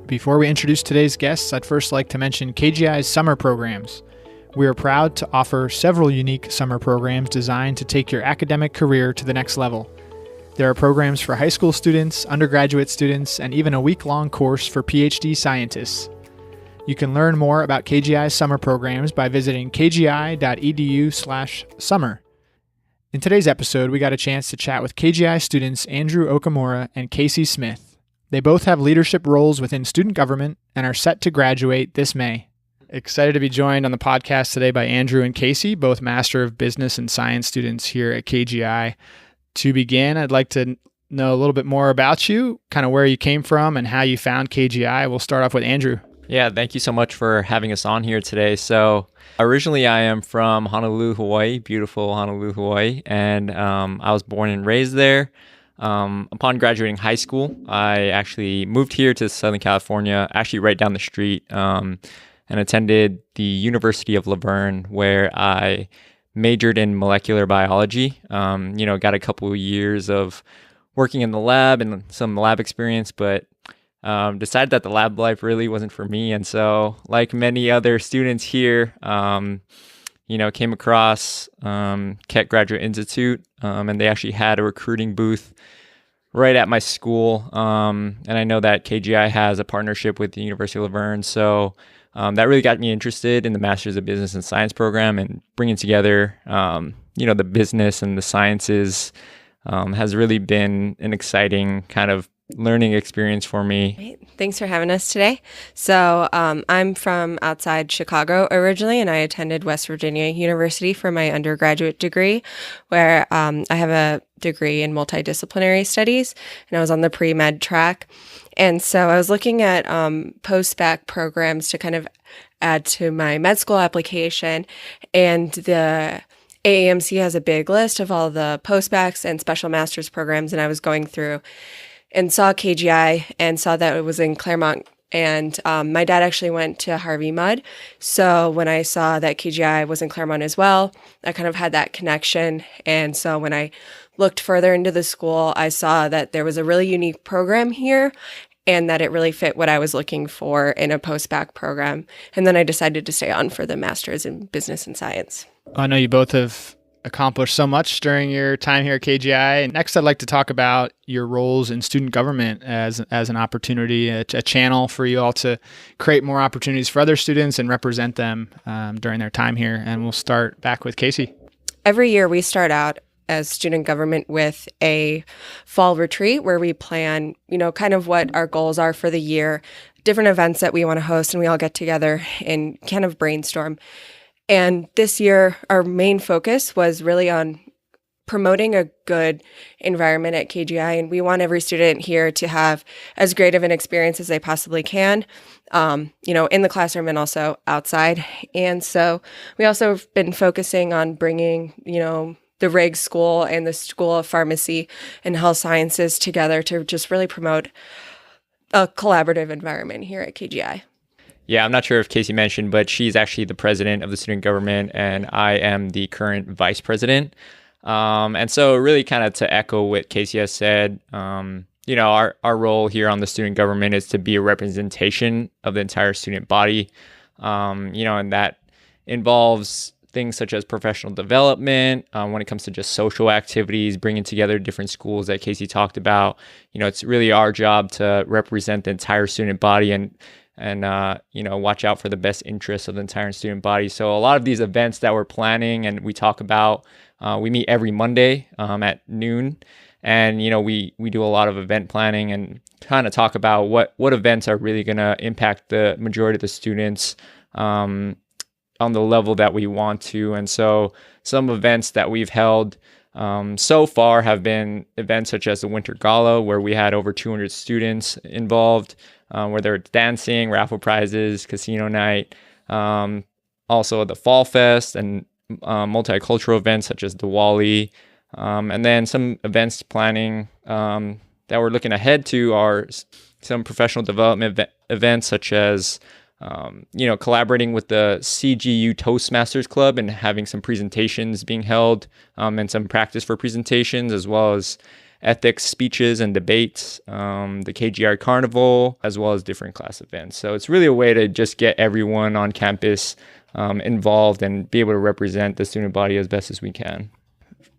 Before we introduce today's guests, I'd first like to mention KGI's summer programs. We are proud to offer several unique summer programs designed to take your academic career to the next level. There are programs for high school students, undergraduate students, and even a week-long course for PhD scientists. You can learn more about KGI's summer programs by visiting kgi.edu/summer. In today's episode, we got a chance to chat with KGI students Andrew Okimura and Kasey Smith. They both have leadership roles within student government and are set to graduate this May. Excited to be joined on the podcast today by Andrew and Kasey, both Master of Business and Science students here at KGI. To begin, I'd like to know a little bit more about you, kind of where you came from and how you found KGI. We'll start off with Andrew. Yeah, thank you so much for having us on here today. So originally I am from Honolulu, Hawaii, beautiful Honolulu, Hawaii, and I was born and raised there. Upon graduating high school, I actually moved here to Southern California, actually right down the street, and attended the University of Laverne, where I majored in molecular biology. Got a couple of years of working in the lab and some lab experience, but decided that the lab life really wasn't for me. And so, like many other students here, came across Keck Graduate Institute, and they actually had a recruiting booth right at my school. And I know that KGI has a partnership with the University of Laverne. So that really got me interested in the Masters of Business and Science program, and bringing together, the business and the sciences has really been an exciting kind of learning experience for me. Great. Thanks for having us today. So I'm from outside Chicago originally, and I attended West Virginia University for my undergraduate degree, where I have a degree in multidisciplinary studies, and I was on the pre-med track. And so I was looking at post-bac programs to kind of add to my med school application, and the AAMC has a big list of all the post-bacs and special master's programs, and I was going through and saw KGI and saw that it was in Claremont. And my dad actually went to Harvey Mudd. So when I saw that KGI was in Claremont as well, I kind of had that connection. And so when I looked further into the school, I saw that there was a really unique program here and that it really fit what I was looking for in a post-bac program. And then I decided to stay on for the Master's in Business and Science. I know you both have accomplished so much during your time here at KGI. Next, I'd like to talk about your roles in student government as an opportunity, a channel for you all to create more opportunities for other students and represent them during their time here. And we'll start back with Kasey. Every year we start out as student government with a fall retreat where we plan, kind of what our goals are for the year, different events that we want to host, and we all get together and kind of brainstorm. And this year, our main focus was really on promoting a good environment at KGI. And we want every student here to have as great of an experience as they possibly can, in the classroom and also outside. And so we also have been focusing on bringing, the Riggs School and the School of Pharmacy and Health Sciences together to just really promote a collaborative environment here at KGI. Yeah, I'm not sure if Kasey mentioned, but she's actually the president of the student government, and I am the current vice president. And so really kind of to echo what Kasey has said, our role here on the student government is to be a representation of the entire student body, and that involves things such as professional development, when it comes to just social activities, bringing together different schools that Kasey talked about. It's really our job to represent the entire student body and watch out for the best interests of the entire student body. So a lot of these events that we're planning and we talk about, we meet every Monday at noon, and we do a lot of event planning and kind of talk about what events are really going to impact the majority of the students on the level that we want to. And so some events that we've held so far have been events such as the Winter Gala, where we had over 200 students involved, where there were dancing, raffle prizes, casino night, also the Fall Fest and multicultural events such as Diwali, and then some events planning that we're looking ahead to are some professional development events such as collaborating with the CGU Toastmasters Club and having some presentations being held, and some practice for presentations, as well as ethics speeches and debates, the KGI Carnival, as well as different class events. So it's really a way to just get everyone on campus involved and be able to represent the student body as best as we can.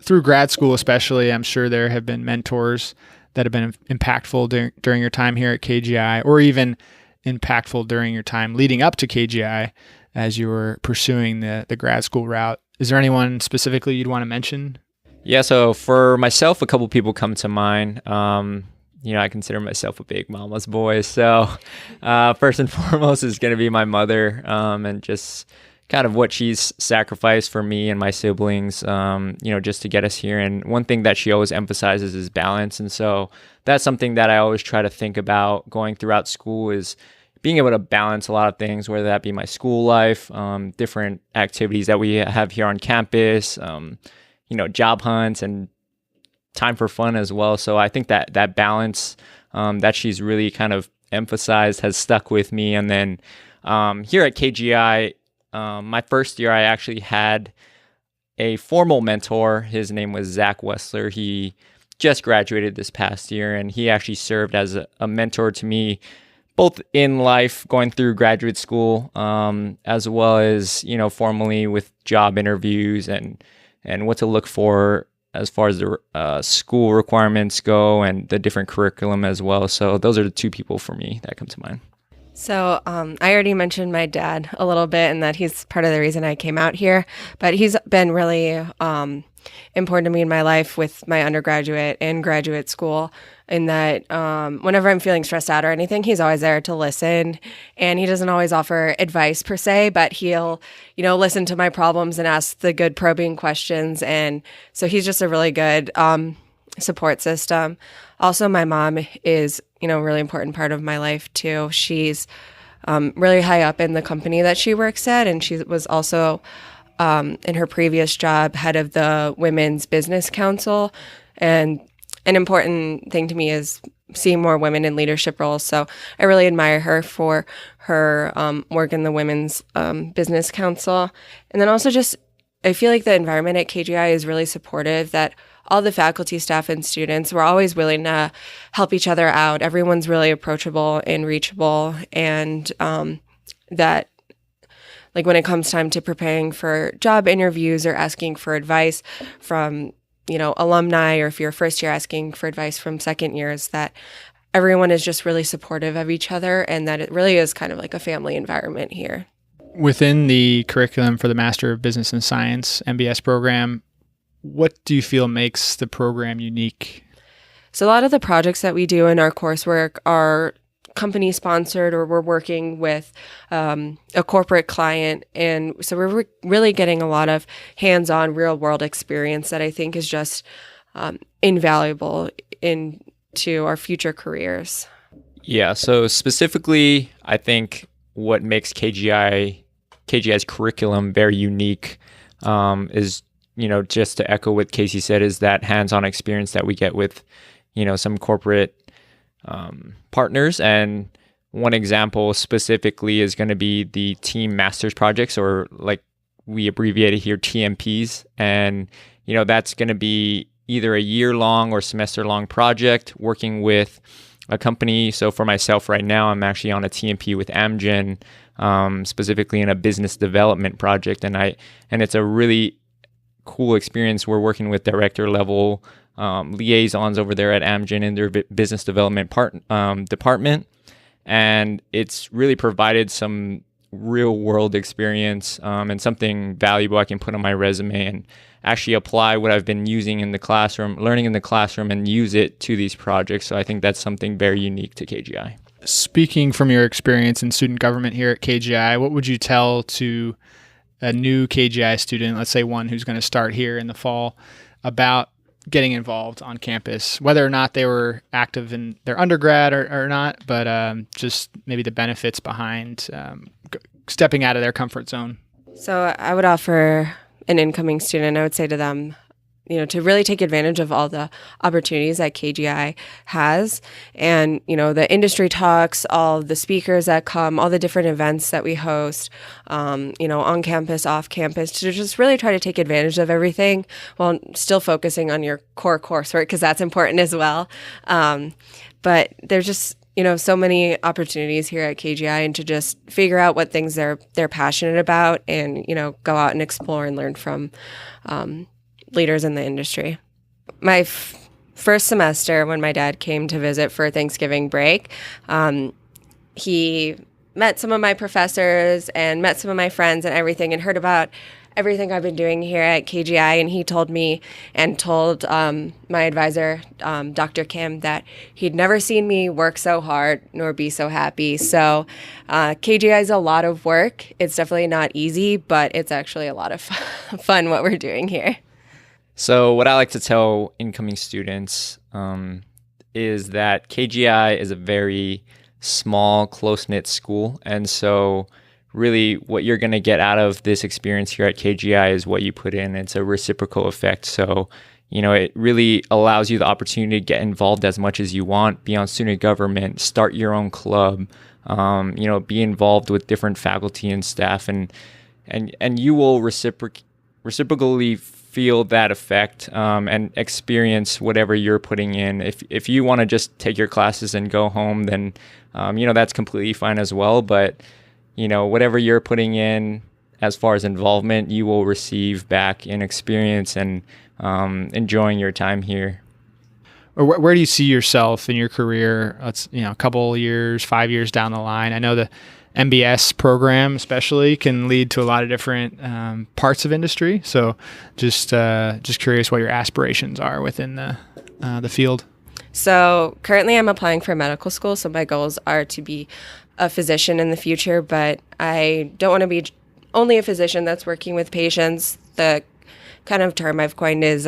Through grad school especially, I'm sure there have been mentors that have been impactful during your time here at KGI, or even impactful during your time leading up to KGI as you were pursuing the grad school route. Is there anyone specifically you'd want to mention? Yeah, so for myself, a couple people come to mind. I consider myself a big mama's boy. So first and foremost is going to be my mother, and just kind of what she's sacrificed for me and my siblings, just to get us here. And one thing that she always emphasizes is balance. And so that's something that I always try to think about going throughout school, is being able to balance a lot of things, whether that be my school life, different activities that we have here on campus, job hunts, and time for fun as well. So I think that balance that she's really kind of emphasized has stuck with me. And then here at KGI, my first year, I actually had a formal mentor. His name was Zach Wessler. He just graduated this past year, and he actually served as a mentor to me, both in life, going through graduate school, as well as, formally with job interviews and what to look for as far as the school requirements go, and the different curriculum as well. So those are the two people for me that come to mind. So I already mentioned my dad a little bit, and that he's part of the reason I came out here, but he's been really important to me in my life with my undergraduate and graduate school, in that whenever I'm feeling stressed out or anything, he's always there to listen. And he doesn't always offer advice per se, but he'll, listen to my problems and ask the good probing questions. And so he's just a really good support system. Also, my mom is, a really important part of my life too. She's really high up in the company that she works at, and she was also in her previous job head of the Women's Business Council. And an important thing to me is seeing more women in leadership roles. So I really admire her for her work in the Women's Business Council. And then also just, I feel like the environment at KGI is really supportive, that all the faculty, staff, and students, we're always willing to help each other out. Everyone's really approachable and reachable. And that, like, when it comes time to preparing for job interviews or asking for advice from, alumni, or if you're first year asking for advice from second years, that everyone is just really supportive of each other, and that it really is kind of like a family environment here. Within the curriculum for the Master of Business and Science MBS program, what do you feel makes the program unique? So a lot of the projects that we do in our coursework are company sponsored, or we're working with a corporate client. And so we're really getting a lot of hands-on real world experience that I think is just invaluable into our future careers. Yeah. So specifically, I think what makes KGI's curriculum very unique is, just to echo what Kasey said, is that hands-on experience that we get with, some corporate partners. And one example specifically is going to be the team masters projects, or like we abbreviate it here, TMPs. And, that's going to be either a year-long or semester-long project working with a company. So for myself right now, I'm actually on a TMP with Amgen, specifically in a business development project. And it's a really cool experience. We're working with director level liaisons over there at Amgen in their business development department. And it's really provided some real world experience and something valuable I can put on my resume and actually apply what I've been using in the classroom, learning in the classroom, and use it to these projects. So I think that's something very unique to KGI. Speaking from your experience in student government here at KGI, what would you tell to a new KGI student, let's say one who's going to start here in the fall, about getting involved on campus, whether or not they were active in their undergrad or not, but just maybe the benefits behind stepping out of their comfort zone? So I would offer an incoming student, I would say to them, to really take advantage of all the opportunities that KGI has, and, the industry talks, all the speakers that come, all the different events that we host, on campus, off campus, to just really try to take advantage of everything while still focusing on your core coursework, because that's important as well. But there's just, so many opportunities here at KGI, and to just figure out what things they're passionate about, and, go out and explore and learn from leaders in the industry. My first semester, when my dad came to visit for Thanksgiving break, he met some of my professors and met some of my friends and everything, and heard about everything I've been doing here at KGI. And he told me and told my advisor, Dr. Kim, that he'd never seen me work so hard nor be so happy. So KGI is a lot of work. It's definitely not easy, but it's actually a lot of fun what we're doing here. So what I like to tell incoming students is that KGI is a very small, close-knit school. And so really what you're going to get out of this experience here at KGI is what you put in. It's a reciprocal effect. So, it really allows you the opportunity to get involved as much as you want, be on student government, start your own club, be involved with different faculty and staff, and you will reciprocally feel that effect and experience whatever you're putting in. If you want to just take your classes and go home, then that's completely fine as well. But whatever you're putting in as far as involvement, you will receive back in experience and enjoying your time here. Or where do you see yourself in your career? Let's a couple of years, 5 years down the line. I know the MBS program especially can lead to a lot of different parts of industry. So just curious what your aspirations are within the field. So currently I'm applying for medical school. So my goals are to be a physician in the future, but I don't want to be only a physician that's working with patients. The kind of term I've coined is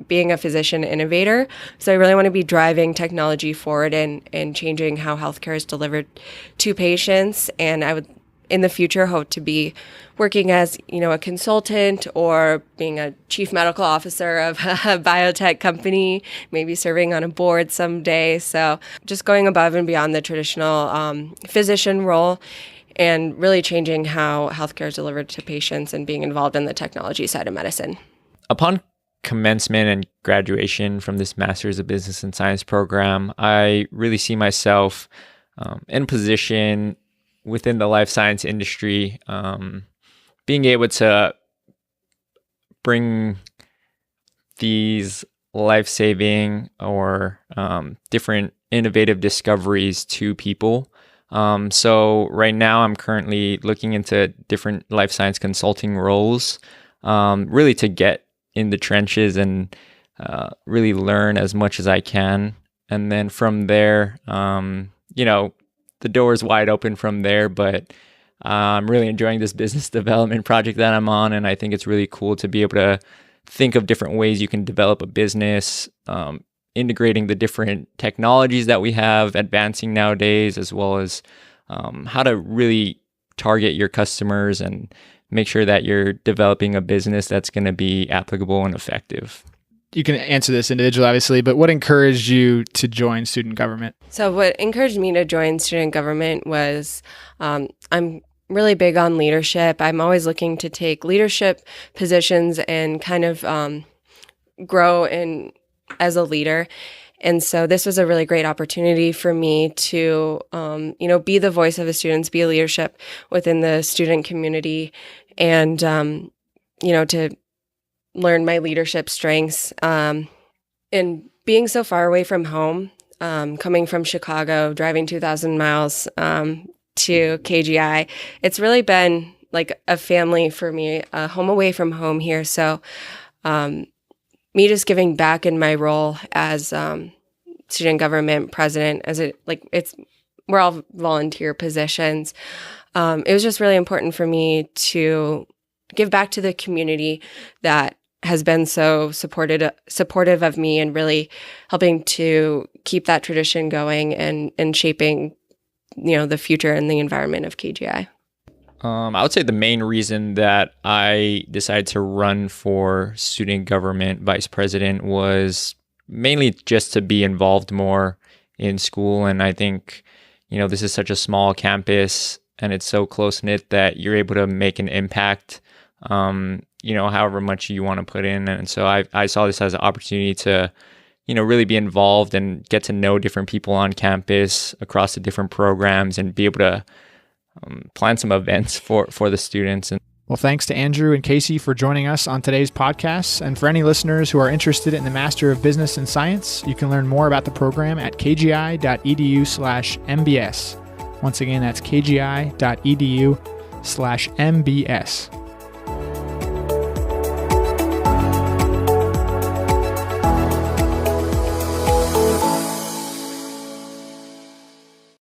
being a physician innovator. So I really want to be driving technology forward and changing how healthcare is delivered to patients. And I would, in the future, hope to be working as, a consultant, or being a chief medical officer of a biotech company, maybe serving on a board someday. So just going above and beyond the traditional physician role, and really changing how healthcare is delivered to patients and being involved in the technology side of medicine. Upon commencement and graduation from this Master's of Business and Science program, I really see myself in a position within the life science industry, being able to bring these life-saving or different innovative discoveries to people. So right now I'm currently looking into different life science consulting roles, really to get in the trenches and really learn as much as I can. And then from there, the door is wide open from there, but I'm really enjoying this business development project that I'm on. And I think it's really cool to be able to think of different ways you can develop a business, integrating the different technologies that we have advancing nowadays, as well as how to really target your customers and make sure that you're developing a business that's going to be applicable and effective. You can answer this individually, obviously, but what encouraged you to join student government? So what encouraged me to join student government was I'm really big on leadership. I'm always looking to take leadership positions and kind of grow as a leader. And so this was a really great opportunity for me to, be the voice of the students, be a leadership within the student community, and, to learn my leadership strengths. And being so far away from home, coming from Chicago, driving 2,000 miles to KGI, it's really been like a family for me, a home away from home here. So me just giving back in my role as student government president, we're all volunteer positions. It was just really important for me to give back to the community that has been so supportive of me, and really helping to keep that tradition going and shaping, the future and the environment of KGI. I would say the main reason that I decided to run for student government vice president was mainly just to be involved more in school. And I think, this is such a small campus and it's so close-knit that you're able to make an impact, however much you want to put in. And so I saw this as an opportunity to, really be involved and get to know different people on campus across the different programs and be able to plan some events for the students. Well, thanks to Andrew and Kasey for joining us on today's podcast. And for any listeners who are interested in the Master of Business and Science, you can learn more about the program at kgi.edu/MBS. Once again, that's kgi.edu/MBS.